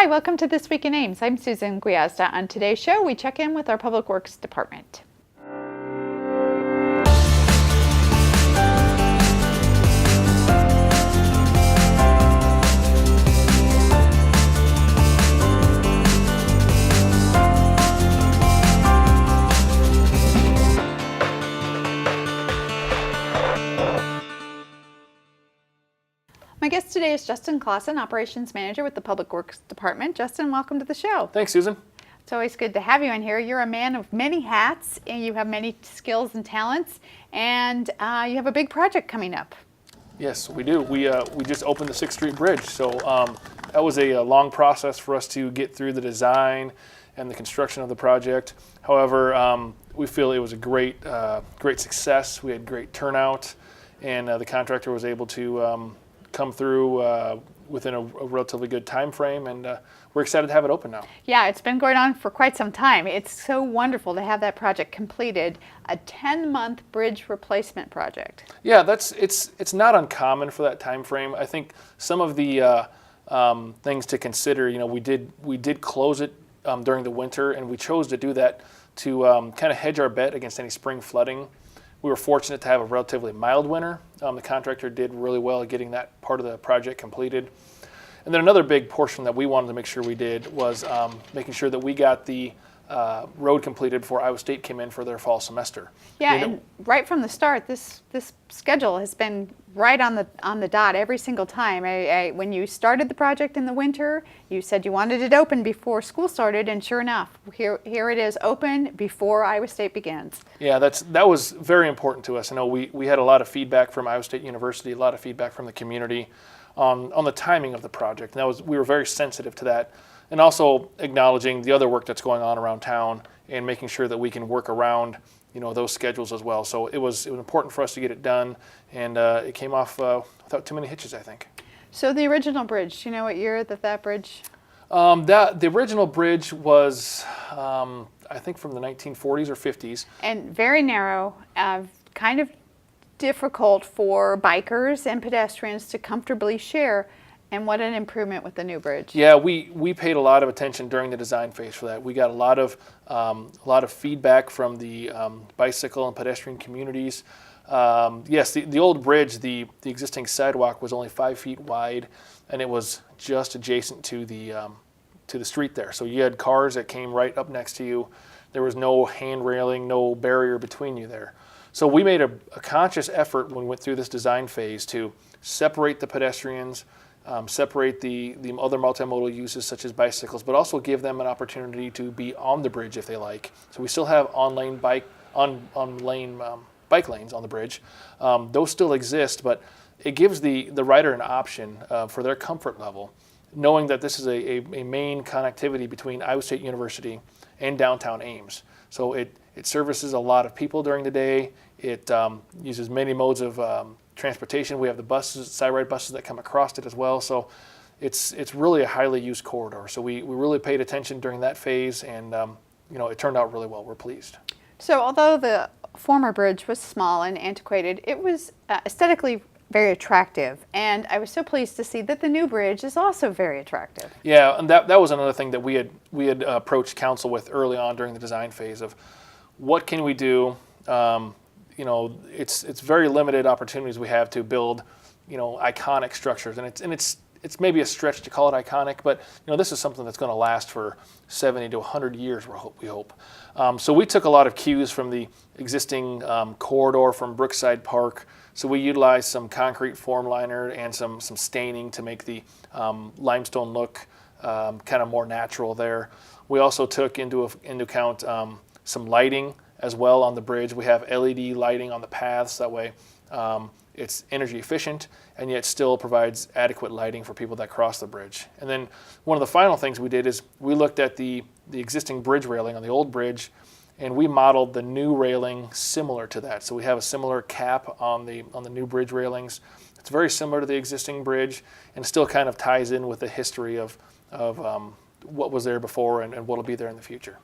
Hi, welcome to This Week in Ames. I'm Susan Guiazda. On today's show, we check in with our Public Works Department. My guest today is Justin Clausen, Operations Manager with the Public Works Department. Justin, welcome to the show. Thanks, Susan. It's always good to have you in here. You're a man of many hats, and you have many skills and talents, and you have a big project coming up. Yes, we do. We just opened the 6th Street Bridge, so that was a long process for us to get through the design and the construction of the project. However, we feel it was a great success. We had great turnout, and the contractor was able to come through within a relatively good time frame, and we're excited to have it open now. Yeah, it's been going on for quite some time. It's so wonderful to have that project completed, a 10-month bridge replacement project. Yeah, it's not uncommon for that time frame. I think some of the things to consider, we did close it during the winter, and we chose to do that to kind of hedge our bet against any spring flooding. We were fortunate to have a relatively mild winter. The contractor did really well at getting that part of the project completed. And then another big portion that we wanted to make sure we did was making sure that we got the road completed before Iowa State came in for their fall semester. Yeah, and right from the start, this schedule has been right on the dot every single time. When you started the project in the winter, you said you wanted it open before school started, and sure enough, here it is open before Iowa State begins. Yeah, that was very important to us. I know we had a lot of feedback from Iowa State University, a lot of feedback from the community on the timing of the project. And we were very sensitive to that. And also acknowledging the other work that's going on around town and making sure that we can work around, those schedules as well. So it was important for us to get it done, and it came off without too many hitches, I think. So the original bridge, do you know what year that bridge? The original bridge was, I think, from the 1940s or 50s. And very narrow, kind of difficult for bikers and pedestrians to comfortably share. And what an improvement with the new bridge. Yeah, we paid a lot of attention during the design phase for that. We got a lot of feedback from the bicycle and pedestrian communities. Yes, the old bridge, the existing sidewalk was only 5 feet wide, and it was just adjacent to the street there. So you had cars that came right up next to you. There was no hand railing, no barrier between you there. So we made a conscious effort when we went through this design phase to separate the pedestrians, separate the other multimodal uses such as bicycles, but also give them an opportunity to be on the bridge if they like. So we still have on-lane bike lanes on the bridge. Those still exist, but it gives the rider an option for their comfort level, knowing that this is a main connectivity between Iowa State University and downtown Ames. So it services a lot of people during the day. It uses many modes of transportation. We have the buses, side-ride buses that come across it as well. So it's really a highly used corridor. So we really paid attention during that phase, and it turned out really well. We're pleased. So although the former bridge was small and antiquated, it was aesthetically very attractive, and I was so pleased to see that the new bridge is also very attractive. Yeah, and that was another thing that we had approached council with early on during the design phase of what can we do. It's very limited opportunities we have to build, iconic structures, and it's maybe a stretch to call it iconic, but this is something that's going to last for 70 to 100 years. We hope. So we took a lot of cues from the existing corridor from Brookside Park. So we utilized some concrete form liner and some staining to make the limestone look kind of more natural there. We also took into account some lighting as well on the bridge. We have LED lighting on the paths. That way it's energy efficient and yet still provides adequate lighting for people that cross the bridge. And then one of the final things we did is we looked at the existing bridge railing on the old bridge, and we modeled the new railing similar to that. So we have a similar cap on the new bridge railings. It's very similar to the existing bridge and still kind of ties in with the history of what was there before and what will be there in the future.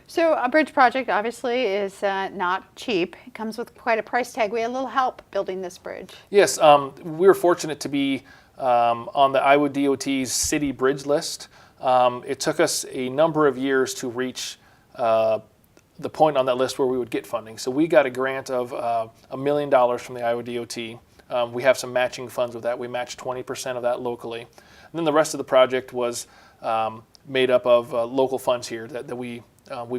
So a bridge project obviously is not cheap. It comes with quite a price tag. We had a little help building this bridge. Yes, we were fortunate to be on the Iowa DOT's city bridge list. It took us a number of years to reach the point on that list where we would get funding. So we got a grant of $1 million from the Iowa DOT. We have some matching funds with that. We matched 20% of that locally. And then the rest of the project was made up of local funds here that we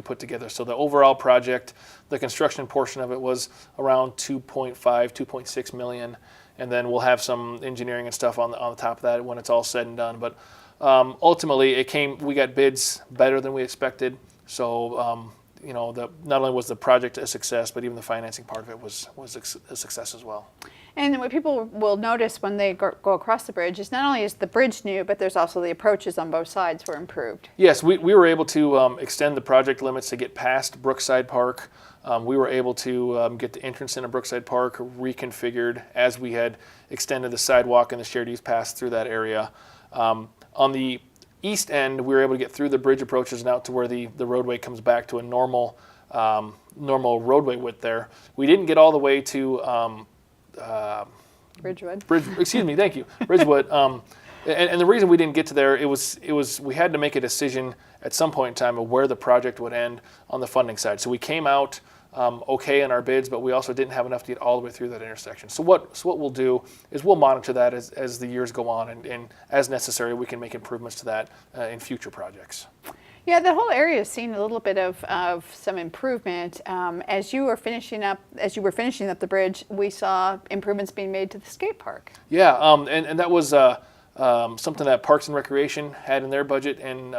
put together. So the overall project, the construction portion of it was around 2.6 million. And then we'll have some engineering and stuff on the top of that when it's all said and done. But ultimately, we got bids better than we expected. So not only was the project a success, but even the financing part of it was a success as well. And what people will notice when they go across the bridge is not only is the bridge new, but there's also the approaches on both sides were improved. Yes, we were able to extend the project limits to get past Brookside Park. We were able to get the entrance into Brookside Park reconfigured as we had extended the sidewalk and the shared use pass through that area. On the east end, we were able to get through the bridge approaches and out to where the roadway comes back to a normal roadway width there. We didn't get all the way to Bridgewood. Thank you, Bridgewood. And the reason we didn't get to there, it was we had to make a decision at some point in time of where the project would end on the funding side. So we came out okay in our bids, but we also didn't have enough to get all the way through that intersection. So what we'll do is we'll monitor that as the years go on, and as necessary, we can make improvements to that in future projects. Yeah, the whole area has seen a little bit of some improvement. As you were finishing up the bridge, we saw improvements being made to the skate park. Yeah, and that was something that Parks and Recreation had in their budget, and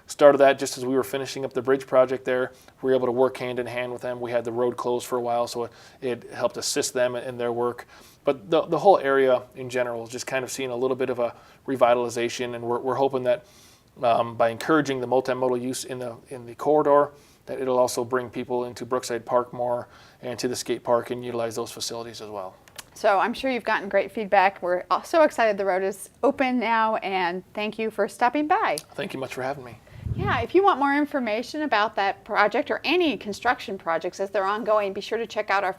started that just as we were finishing up the bridge project there. We were able to work hand in hand with them. We had the road closed for a while, so it helped assist them in their work. But the whole area in general is just kind of seeing a little bit of a revitalization, and we're hoping that by encouraging the multimodal use in the corridor, that it'll also bring people into Brookside Park more and to the skate park and utilize those facilities as well. So I'm sure you've gotten great feedback. We're so excited the road is open now, and thank you for stopping by. Thank you much for having me. Yeah, if you want more information about that project or any construction projects as they're ongoing, be sure to check out our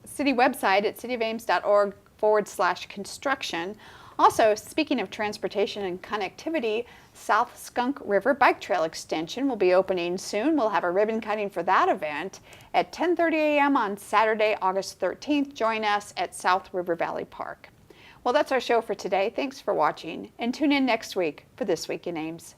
city website at cityofames.org/construction. Also, speaking of transportation and connectivity, South Skunk River Bike Trail Extension will be opening soon. We'll have a ribbon cutting for that event at 10:30 a.m. on Saturday, August 13th. Join us at South River Valley Park. Well, that's our show for today. Thanks for watching, and tune in next week for This Week in Ames.